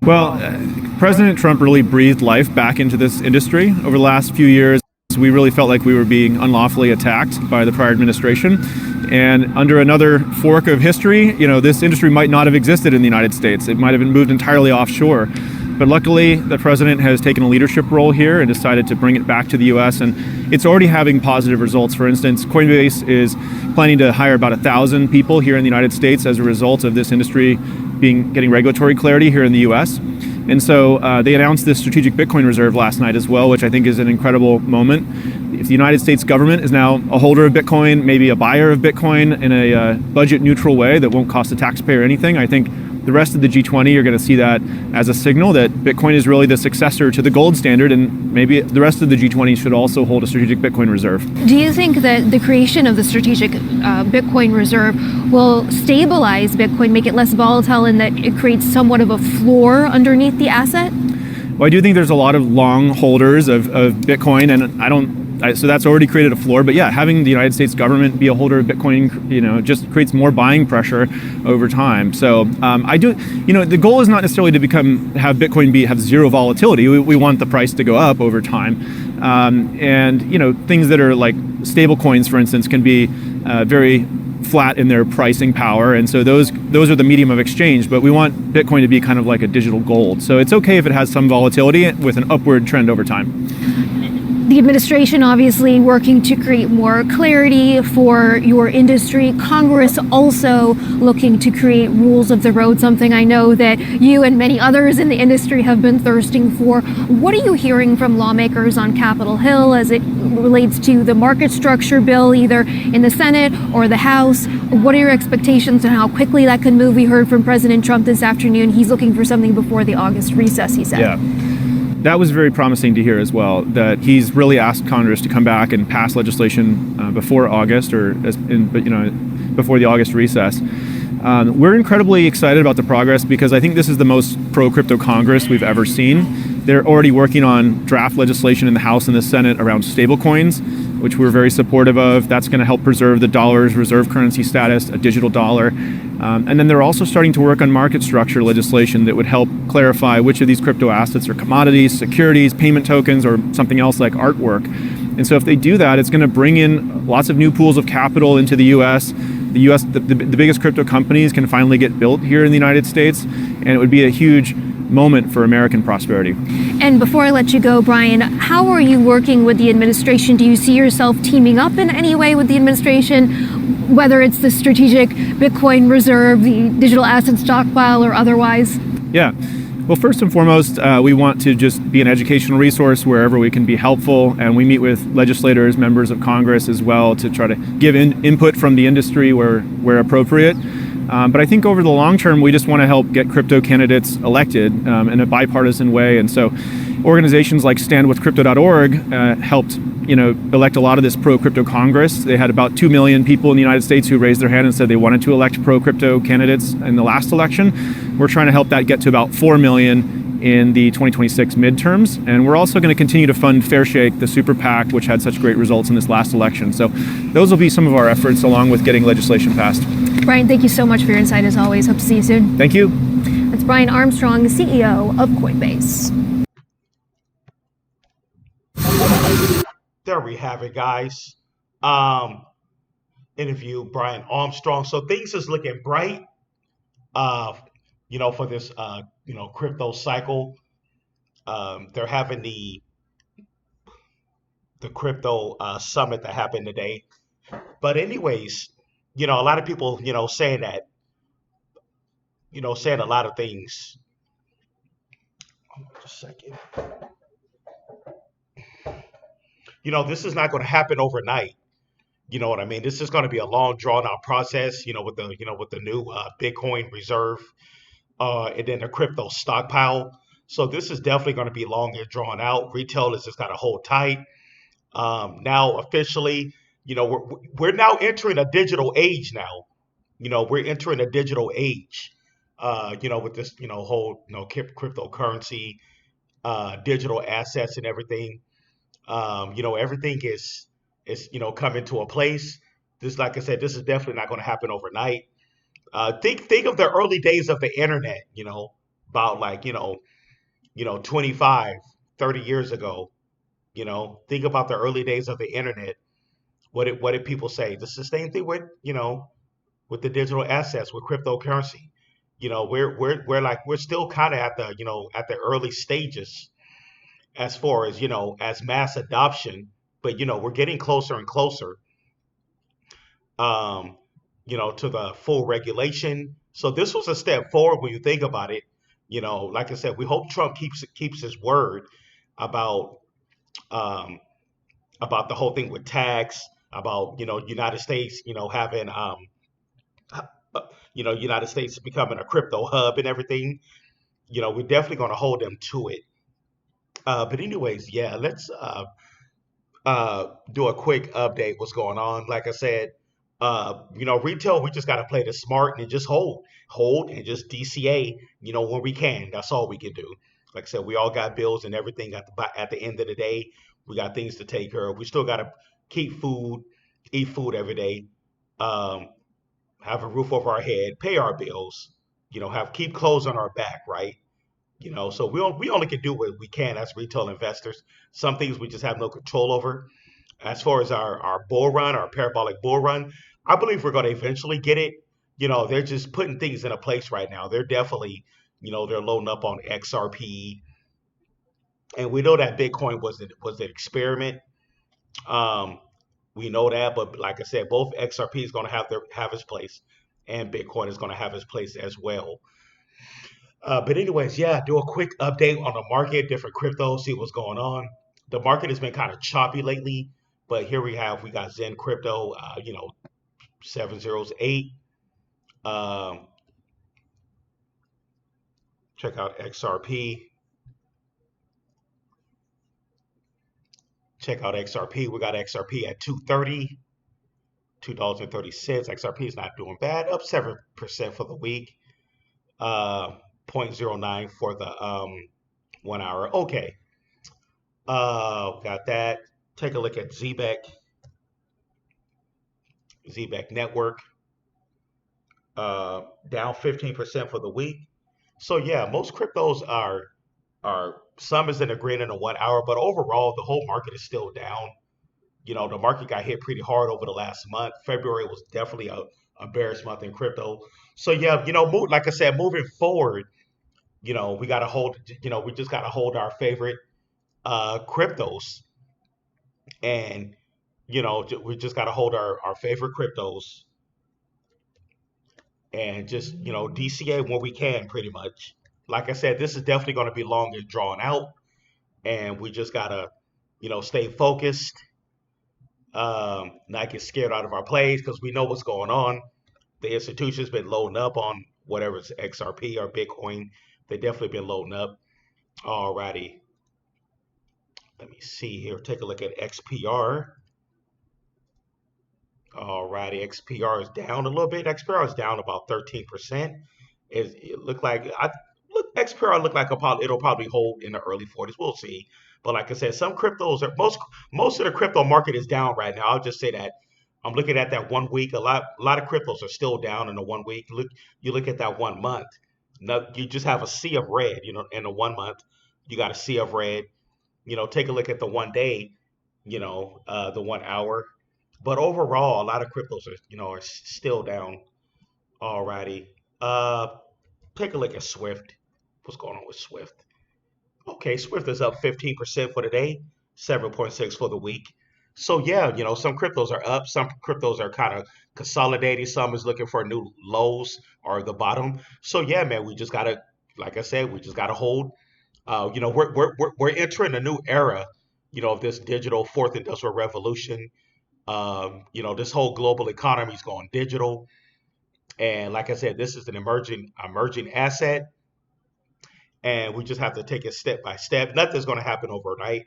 Well, President Trump really breathed life back into this industry over the last few years. We really felt like we were being unlawfully attacked by the prior administration. And under another fork of history, this industry might not have existed in the United States. It might have been moved entirely offshore. But luckily, the president has taken a leadership role here and decided to bring it back to the U.S. And it's already having positive results. For instance, Coinbase is planning to hire about 1,000 people here in the United States as a result of this industry getting regulatory clarity here in the U.S. And so they announced this strategic Bitcoin reserve last night as well, which I think is an incredible moment. If the United States government is now a holder of Bitcoin, maybe a buyer of Bitcoin in a budget neutral way that won't cost the taxpayer anything, I think the rest of the G20 are going to see that as a signal that Bitcoin is really the successor to the gold standard, and maybe the rest of the G20 should also hold a strategic Bitcoin reserve. Do you think that the creation of the strategic Bitcoin reserve will stabilize Bitcoin, make it less volatile, and that it creates somewhat of a floor underneath the asset? Well, I do think there's a lot of long holders of Bitcoin, and so that's already created a floor. But yeah, having the United States government be a holder of Bitcoin, just creates more buying pressure over time. So the goal is not necessarily to have Bitcoin have zero volatility. We want the price to go up over time. And things that are like stable coins, for instance, can be very flat in their pricing power, and so those are the medium of exchange. But we want Bitcoin to be kind of like a digital gold. So it's okay if it has some volatility with an upward trend over time. The administration obviously working to create more clarity for your industry. Congress also looking to create rules of the road, something I know that you and many others in the industry have been thirsting for. What are you hearing from lawmakers on Capitol Hill as it relates to the market structure bill, either in the Senate or the House? What are your expectations on how quickly that could move? We heard from President Trump this afternoon. He's looking for something before the August recess, he said. Yeah. That was very promising to hear as well, that he's really asked Congress to come back and pass legislation before August before the August recess. We're incredibly excited about the progress because I think this is the most pro-crypto Congress we've ever seen. They're already working on draft legislation in the House and the Senate around stablecoins, which we're very supportive of. That's going to help preserve the dollar's reserve currency status, a digital dollar. And then they're also starting to work on market structure legislation that would help clarify which of these crypto assets are commodities, securities, payment tokens, or something else like artwork. And so if they do that, it's going to bring in lots of new pools of capital into the U.S. The biggest crypto companies can finally get built here in the United States, and it would be a huge moment for American prosperity. And before I let you go, Brian, how are you working with the administration? Do you see yourself teaming up in any way with the administration, whether it's the strategic Bitcoin reserve, the digital asset stockpile, or otherwise? Yeah. Well, first and foremost, we want to just be an educational resource wherever we can be helpful, and we meet with legislators, members of Congress as well, to try to give input from the industry where appropriate. But I think over the long term, we just want to help get crypto candidates elected in a bipartisan way. And so organizations like standwithcrypto.org helped elect a lot of this pro-crypto Congress. They had about 2 million people in the United States who raised their hand and said they wanted to elect pro-crypto candidates in the last election. We're trying to help that get to about 4 million in the 2026 midterms. And we're also going to continue to fund Fairshake, the super PAC, which had such great results in this last election. So those will be some of our efforts along with getting legislation passed. Brian, thank you so much for your insight as always. Hope to see you soon. Thank you. That's Brian Armstrong, the CEO of Coinbase. There we have it, guys. Interview Brian Armstrong. So things is looking bright, for this, crypto cycle. They're having the crypto summit that happened today. But anyways, a lot of people, saying that, saying a lot of things. Just a second. This is not going to happen overnight. You know what I mean? This is going to be a long, drawn-out process. With the new Bitcoin reserve, and then the crypto stockpile. So this is definitely going to be long and drawn out. Retailers just got to hold tight. Now officially, we're now entering a digital age now. We're entering a digital age. With this, whole, cryptocurrency, digital assets and everything. Everything is coming to a place. This, like I said, this is definitely not going to happen overnight. Think of the early days of the internet. about like, 25, 30 years ago. Think about the early days of the internet. What did people say? This is the same thing with, with the digital assets, with cryptocurrency. We're still kind of at the, at the early stages as far as, as mass adoption, but we're getting closer and closer, um, to the full regulation. So this was a step forward when you think about it. Like I said, we hope Trump keeps his word about um, about the whole thing with tax, about United States, having United States becoming a crypto hub and everything. We're definitely going to hold them to it. But anyways, yeah, let's do a quick update. What's going on? Like I said, retail, we just got to play the smart and just hold, and just DCA. When we can. That's all we can do. Like I said, we all got bills and everything at the end of the day. We got things to take care of. We still got to keep food, eat food every day, um, have a roof over our head, pay our bills. Have keep clothes on our back, right? So we only can do what we can as retail investors. Some things we just have no control over. As far as our bull run, our parabolic bull run, I believe we're going to eventually get it. They're just putting things in a place right now. They're definitely, they're loading up on XRP, and we know that Bitcoin was an experiment. Um, we know that, but like I said, both XRP is going to have its place, and Bitcoin is going to have its place as well. But anyways, yeah, do a quick update on the market, different cryptos, see what's going on. The market has been kind of choppy lately, but here we got Zen Crypto, 708. Um, check out XRP. Check out XRP. We got XRP at 230, $2.30. XRP is not doing bad, up 7% for the week. 0.09 for the 1 hour. Okay. Got that. Take a look at ZBEC Network, down 15% for the week. So yeah, most cryptos are some is in the green in the 1 hour, but overall the whole market is still down. The market got hit pretty hard over the last month. February was definitely a bearish month in crypto. So yeah, like I said, moving forward, we gotta hold, we just gotta hold our favorite cryptos, and we just gotta hold our favorite cryptos, and just DCA when we can, pretty much. Like I said, this is definitely going to be long and drawn out, and we just gotta stay focused, not get scared out of our plays, because we know what's going on. The institution's been loading up on whatever's XRP or Bitcoin. They definitely been loading up. Alrighty, let me see here. Take a look at XPR. Alrighty, XPR is down a little bit. XPR is down about 13%. It looked like XPR looked like it'll probably hold in the early 40s. We'll see. But like I said, some cryptos are most of the crypto market is down right now. I'll just say that. I'm looking at that 1 week. A lot of cryptos are still down in the 1 week. You look at that 1 month. Now you just have a sea of red. In the 1 month, you got a sea of red. Take a look at the 1 day. The 1 hour. But overall, a lot of cryptos are still down. Alrighty. Uh, Take a look at Swift. What's going on with Swift? Okay, Swift is up 15% for the day, 7.6 for the week. So yeah, some cryptos are up, some cryptos are kind of consolidating, some is looking for new lows or the bottom. So yeah, man, we just gotta, like I said, we just gotta hold. We're entering a new era, of this digital fourth industrial revolution. This whole global economy is going digital, and like I said, this is an emerging asset, and we just have to take it step by step. Nothing's going to happen overnight.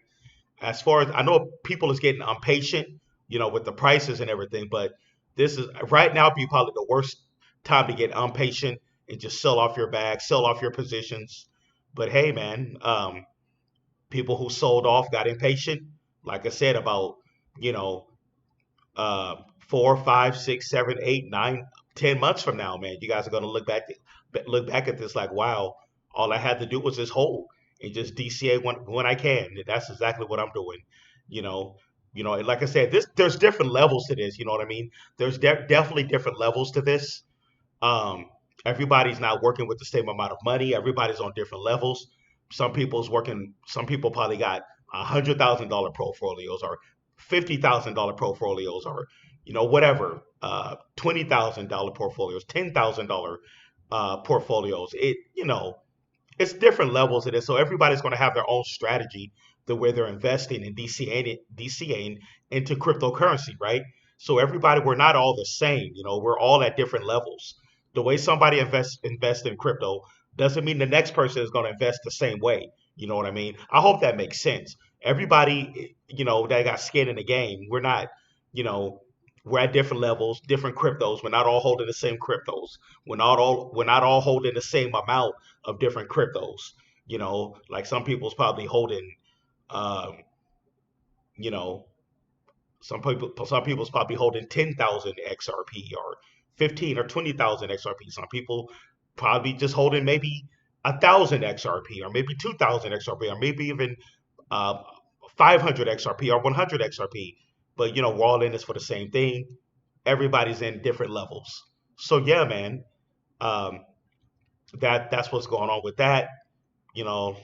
As far as I know, people is getting impatient, with the prices and everything. But this is right now be probably the worst time to get impatient and just sell off your bag, sell off your positions. But hey, man, people who sold off got impatient. Like I said, about you know 4, 5, 6, 7, 8, 9, 10 months from now, man, you guys are going to look back at this like, wow, All I had to do was just hold and just DCA when I can. And that's exactly what I'm doing. You know, and like I said, there's different levels to this. You know what I mean? There's definitely different levels to this. Um, Everybody's not working with the same amount of money. Everybody's on different levels. Some people probably got $100,000 portfolios or $50,000 portfolios or whatever, $20,000 portfolios, $10,000 portfolios. It's different levels of this. So everybody's going to have their own strategy the way they're investing and DCAing into cryptocurrency, right? So everybody, we're not all the same. We're all at different levels. The way somebody invest in crypto doesn't mean the next person is going to invest the same way. You know what I mean? I hope that makes sense. Everybody, that got skin in the game, you know, we're at different levels, different cryptos. We're not all holding the same cryptos. We're not all holding the same amount of different cryptos. Like probably holding, um, you know, some people's probably holding 10,000 XRP or 15 or 20,000 XRP. Some people probably just holding maybe 1,000 XRP or maybe 2,000 XRP or maybe even uh, 500 XRP or 100 XRP. But we're all in this for the same thing. Everybody's in different levels. So yeah, man, um, that's what's going on with that. You know,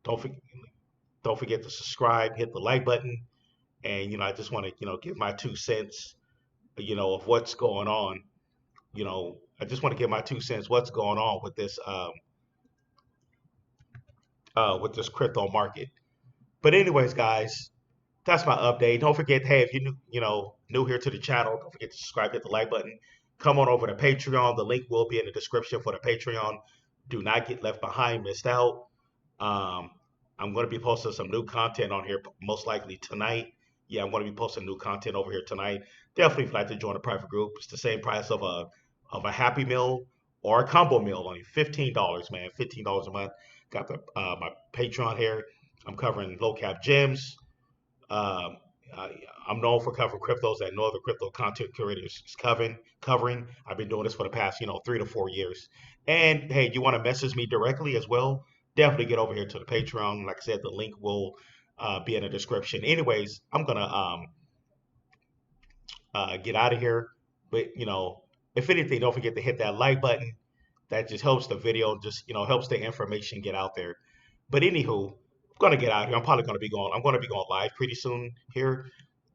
don't for, don't forget to subscribe, hit the like button, and I just want to give my 2 cents, of what's going on. I just want to give my 2 cents what's going on with this crypto market. But anyways, guys, that's my update. Don't forget, hey, if you're new here to the channel, don't forget to subscribe, hit the like button. Come on over to Patreon. The link will be in the description for the Patreon. Do not get left behind, missed out. Um, I'm going to be posting some new content on here, most likely tonight. Yeah, I'm going to be posting new content over here tonight. Definitely, if you'd like to join a private group, it's the same price of a Happy Meal or a combo meal, only $15, man. $15 a month. Got my Patreon here. I'm covering low cap gems. Um, I'm known for covering cryptos that no other crypto content creators is covering. I've been doing this for the past, 3 to 4 years. And hey, you want to message me directly as well? Definitely get over here to the Patreon. Like I said, the link will be in the description. Anyways, I'm gonna get out of here. But if anything, don't forget to hit that like button. That just helps the video, just helps the information get out there. But anywho, I'm gonna get out here. I'm gonna be going live pretty soon here.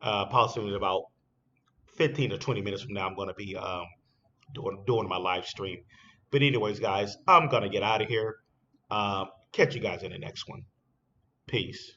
Possibly in about 15 to 20 minutes from now, I'm gonna be doing my live stream. But anyways, guys, I'm gonna get out of here. Catch you guys in the next one. Peace.